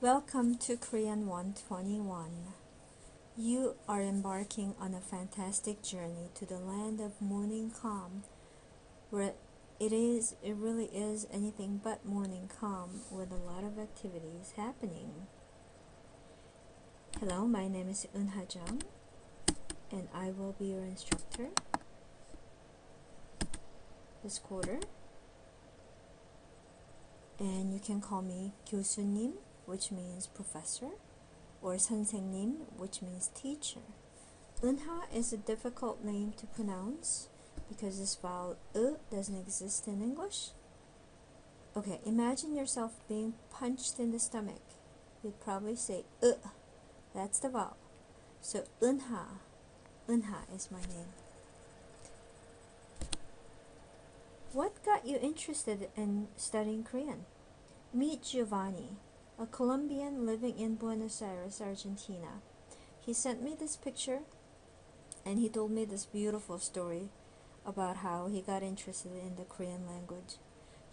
Welcome to Korean 121. You are embarking on a fantastic journey to the land of morning calm, where it really is anything but morning calm with a lot of activities happening. Hello, my name is Eun Ha-jung, and I will be your instructor this quarter. And you can call me 교수님, which means professor, or 선생님, which means teacher. Eunha is a difficult name to pronounce because this vowel doesn't exist in English. Okay, imagine yourself being punched in the stomach. You'd probably say that's the vowel. So Eunha is my name. What got you interested in studying Korean? Meet Giovanni, a Colombian living in Buenos Aires, Argentina. He sent me this picture and he told me this beautiful story about how he got interested in the Korean language.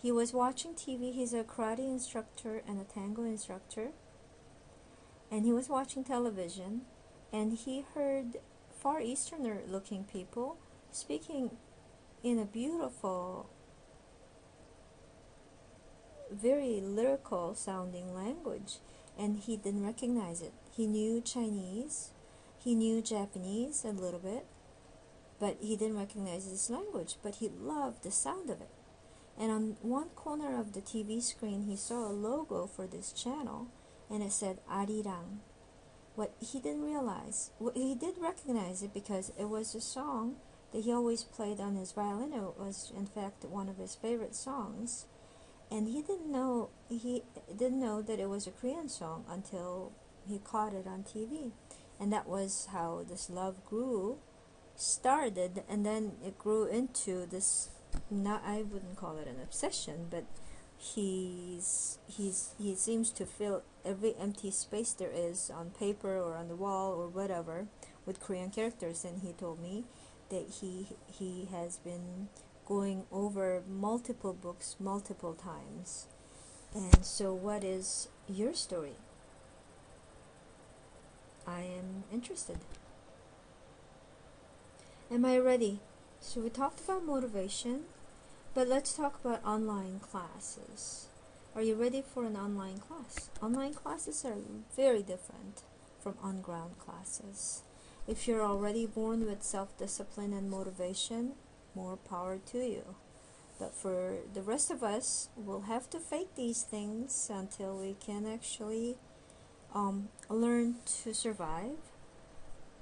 He was watching TV. He's a karate instructor and a tango instructor. And he was watching television and he heard Far Easterner looking people speaking in a beautiful, very lyrical sounding language, and he didn't recognize it. He knew Chinese, he knew Japanese a little bit, but he didn't recognize this language, but he loved the sound of it. And on one corner of the TV screen he saw a logo for this channel and it said Arirang. What he didn't realize, he did recognize it because it was a song that he always played on his violin. It was in fact one of his favorite songs. And he didn't know that it was a Korean song until he caught it on TV. And that was how this love started, and then it grew into this, I wouldn't call it an obsession, but he seems to fill every empty space there is on paper or on the wall or whatever with Korean characters. And he told me that he has been going over multiple books multiple times. And so what is your story? I am interested. Am I ready? So we talked about motivation, but let's talk about online classes. Are you ready for an online class? Online classes are very different from on-ground classes. If you're already born with self-discipline and motivation, more power to you. But for the rest of us, we'll have to fake these things until we can actually learn to survive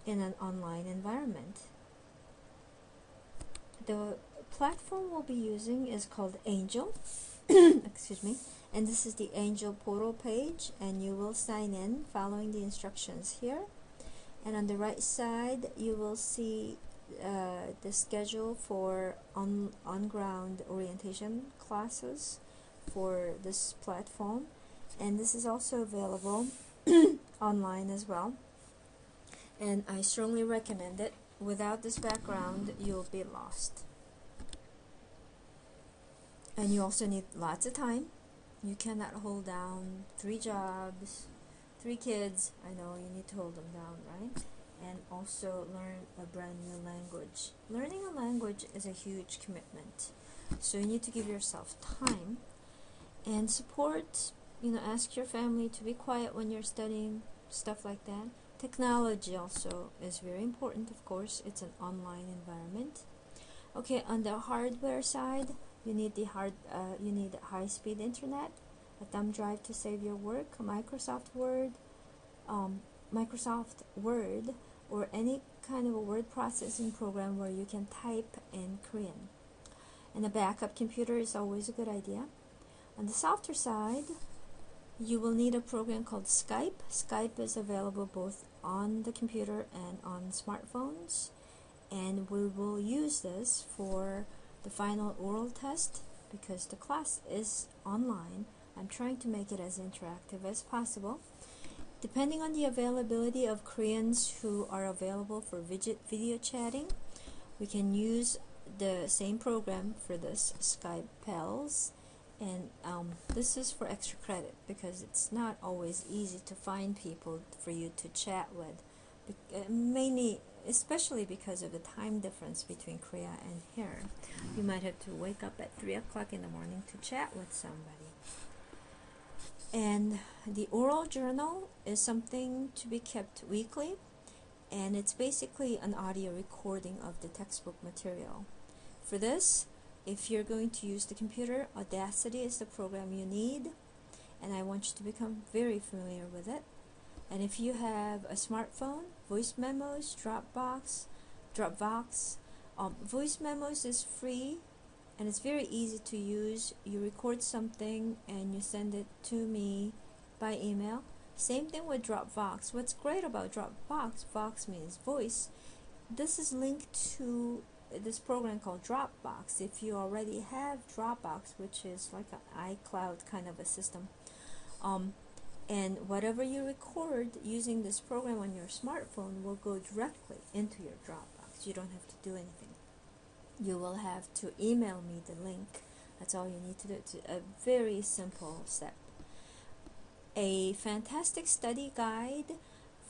in an online environment. The platform we'll be using is called Angel. Excuse me. And this is the Angel portal page, and you will sign in following the instructions here. And on the right side, you will see the schedule for on-ground orientation classes for this platform, and this is also available online as well, and I strongly recommend it. Without this background, you'll be lost, and you also need lots of time. You cannot hold down 3 jobs, 3 kids. I know you need to hold them down, right? And also learn a brand new language. Learning a language is a huge commitment. So you need to give yourself time and support. Ask your family to be quiet when you're studying, stuff like that. Technology also is very important, of course. It's an online environment. Okay, on the hardware side, you need high-speed internet, a thumb drive to save your work, Microsoft Word, or any kind of a word processing program where you can type in Korean. And a backup computer is always a good idea. On the softer side, you will need a program called Skype. Skype is available both on the computer and on smartphones. And we will use this for the final oral test because the class is online. I'm trying to make it as interactive as possible. Depending on the availability of Koreans who are available for video chatting, we can use the same program for this Skype Pals, And this is for extra credit because it's not always easy to find people for you to chat with, mainly, especially because of the time difference between Korea and here. You might have to wake up at 3 o'clock in the morning to chat with somebody. And the oral journal is something to be kept weekly, and it's basically an audio recording of the textbook material. For this, if you're going to use the computer, Audacity is the program you need, and I want you to become very familiar with it. And if you have a smartphone, voice memos, Dropbox. Voice memos is free, and it's very easy to use. You record something and you send it to me by email. Same thing with Dropbox. What's great about Dropbox, Vox means voice, this is linked to this program called Dropbox. If you already have Dropbox, which is like an iCloud kind of a system, and whatever you record using this program on your smartphone will go directly into your Dropbox. You don't have to do anything. You will have to email me the link. That's all you need to do. It's a very simple step. A fantastic study guide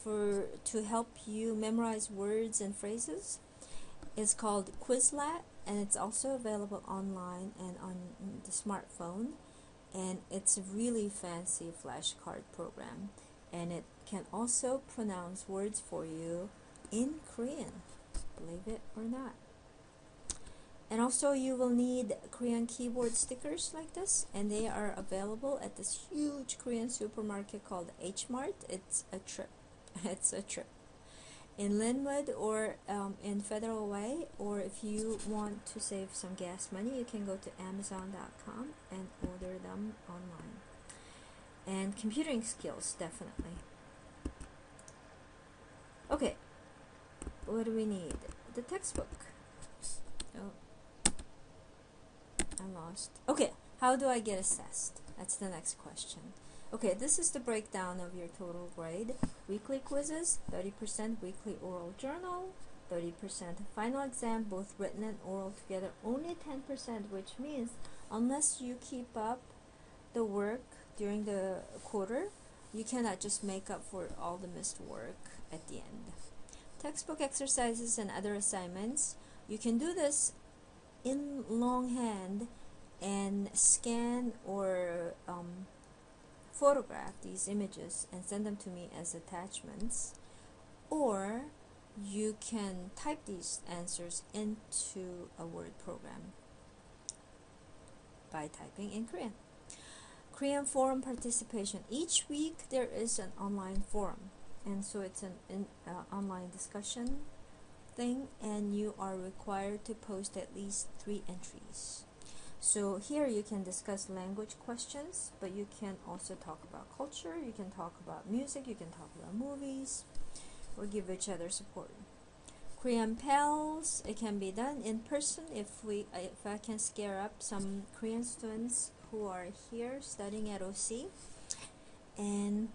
to help you memorize words and phrases is called Quizlet, and it's also available online and on the smartphone. And it's a really fancy flashcard program, and it can also pronounce words for you in Korean, believe it or not. And also you will need Korean keyboard stickers like this, and they are available at this huge Korean supermarket called H-Mart. It's a trip. It's a trip. In Linwood or in Federal Way, or if you want to save some gas money, you can go to Amazon.com and order them online. And computing skills, definitely. Okay, what do we need? The textbook. Oh, I lost. Okay, how do I get assessed? That's the next question. Okay, this is the breakdown of your total grade. Weekly quizzes, 30% weekly oral journal, 30% final exam, both written and oral together, only 10%, which means unless you keep up the work during the quarter, you cannot just make up for all the missed work at the end. Textbook exercises and other assignments, you can do this in longhand and scan or photograph these images and send them to me as attachments, or you can type these answers into a Word program by typing in Korean. Korean forum participation. Each week there is an online forum, and so it's an online discussion thing, and you are required to post at least 3 entries. So here you can discuss language questions, but you can also talk about culture, you can talk about music, you can talk about movies, or give each other support. Korean pals, it can be done in person if I can scare up some Korean students who are here studying at OC, and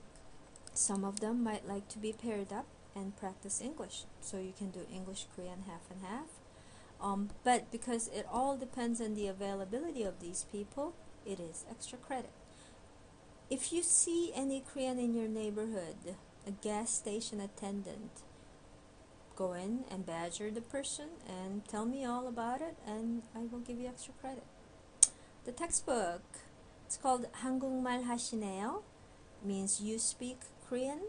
some of them might like to be paired up and practice English, so you can do English Korean half and half. But because it all depends on the availability of these people, it is extra credit. If you see any Korean in your neighborhood, a gas station attendant, go in and badger the person and tell me all about it, and I will give you extra credit. The textbook, it's called 한국말 하시네요, means you speak Korean.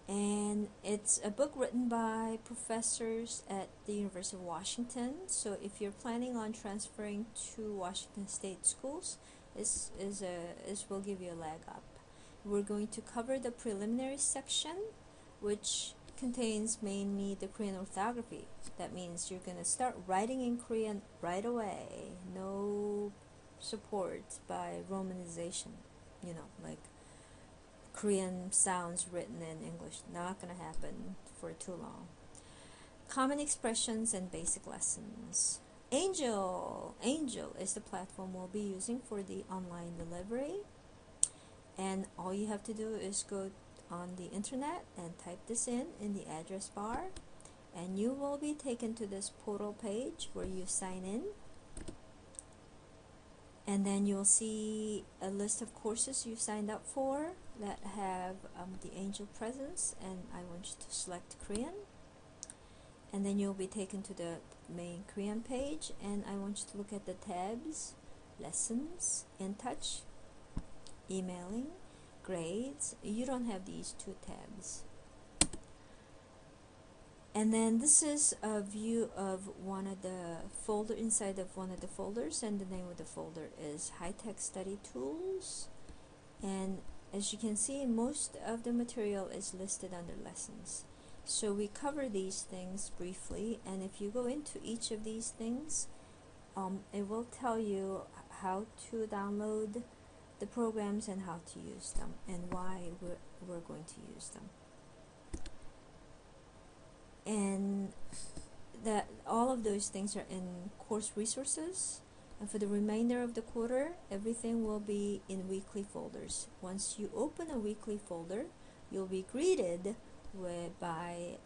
And it's a book written by professors at the University of Washington. So if you're planning on transferring to Washington State schools, this will give you a leg up. We're going to cover the preliminary section, which contains mainly the Korean orthography. That means you're going to start writing in Korean right away. No support by romanization, like Korean sounds written in English. Not going to happen for too long. Common expressions and basic lessons. Angel is the platform we'll be using for the online delivery. And all you have to do is go on the internet and type this in the address bar, and you will be taken to this portal page where you sign in. And then you'll see a list of courses you've signed up for that have the angel presence, and I want you to select Korean. And then you'll be taken to the main Korean page, and I want you to look at the tabs: lessons, in touch, emailing, grades. You don't have these two tabs. And then this is a view of one of the folder inside of one of the folders, and the name of the folder is High-Tech Study Tools. And as you can see, most of the material is listed under lessons. So we cover these things briefly, and if you go into each of these things, it will tell you how to download the programs and how to use them and why we're going to use them. And that all of those things are in course resources, and for the remainder of the quarter, everything will be in weekly folders. Once you open a weekly folder, you'll be greeted by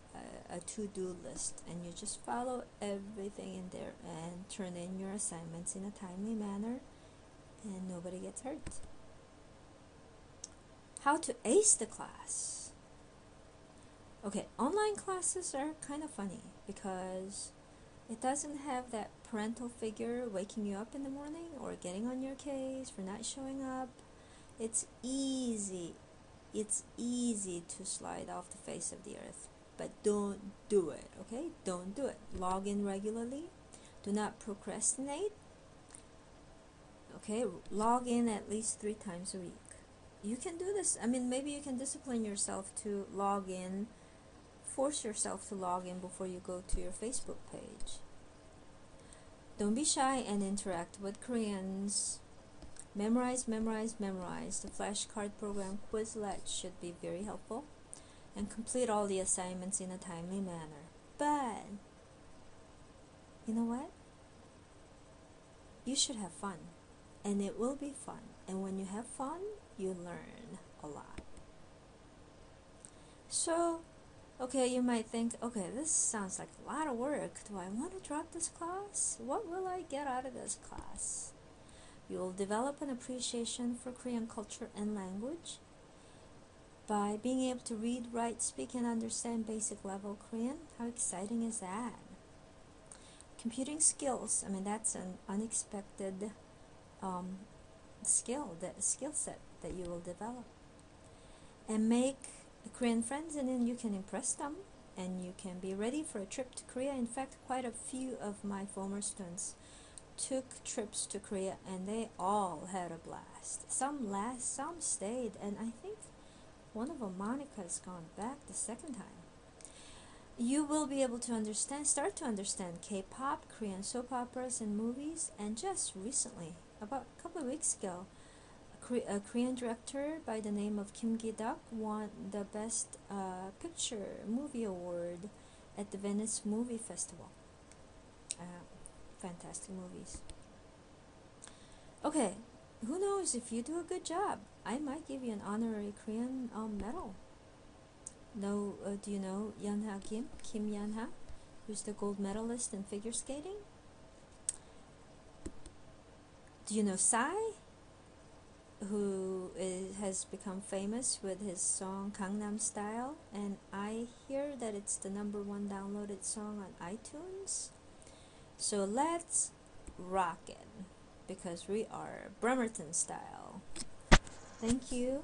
a to-do list, and you just follow everything in there and turn in your assignments in a timely manner, and nobody gets hurt. How to ace the class. Okay, online classes are kind of funny because it doesn't have that parental figure waking you up in the morning or getting on your case for not showing up. It's easy to slide off the face of the earth, but don't do it, okay? Don't do it. Log in regularly. Do not procrastinate. Okay, log in at least 3 times a week. You can do this. I mean, maybe you can discipline yourself to log in. Force yourself to log in before you go to your Facebook page. Don't be shy and interact with Koreans. Memorize, memorize, memorize. The flashcard program Quizlet should be very helpful. And complete all the assignments in a timely manner. But, you know what? You should have fun. And it will be fun. And when you have fun, you learn a lot. So, okay, you might think, okay, this sounds like a lot of work. Do I want to drop this class? What will I get out of this class? You will develop an appreciation for Korean culture and language by being able to read, write, speak, and understand basic level Korean. How exciting is that? Computing skills, I mean, that's an unexpected skill set that you will develop. And make Korean friends, and then you can impress them, and you can be ready for a trip to Korea. In fact, quite a few of my former students took trips to Korea, and they all had a blast. Some stayed, and I think one of them, Monica, has gone back the second time. You will be able to start to understand K-pop, Korean soap operas and movies, and just recently, about a couple of weeks ago, a Korean director by the name of Kim Gi-duk won the Best Picture Movie Award at the Venice Movie Festival. Fantastic movies. Okay, who knows, if you do a good job, I might give you an honorary Korean medal. Do you know Yeonha Kim Yeonha, who's the gold medalist in figure skating? Do you know Psy, who has become famous with his song Gangnam Style, and I hear that it's the #1 downloaded song on iTunes. So let's rock it, because we are Bremerton style. Thank you.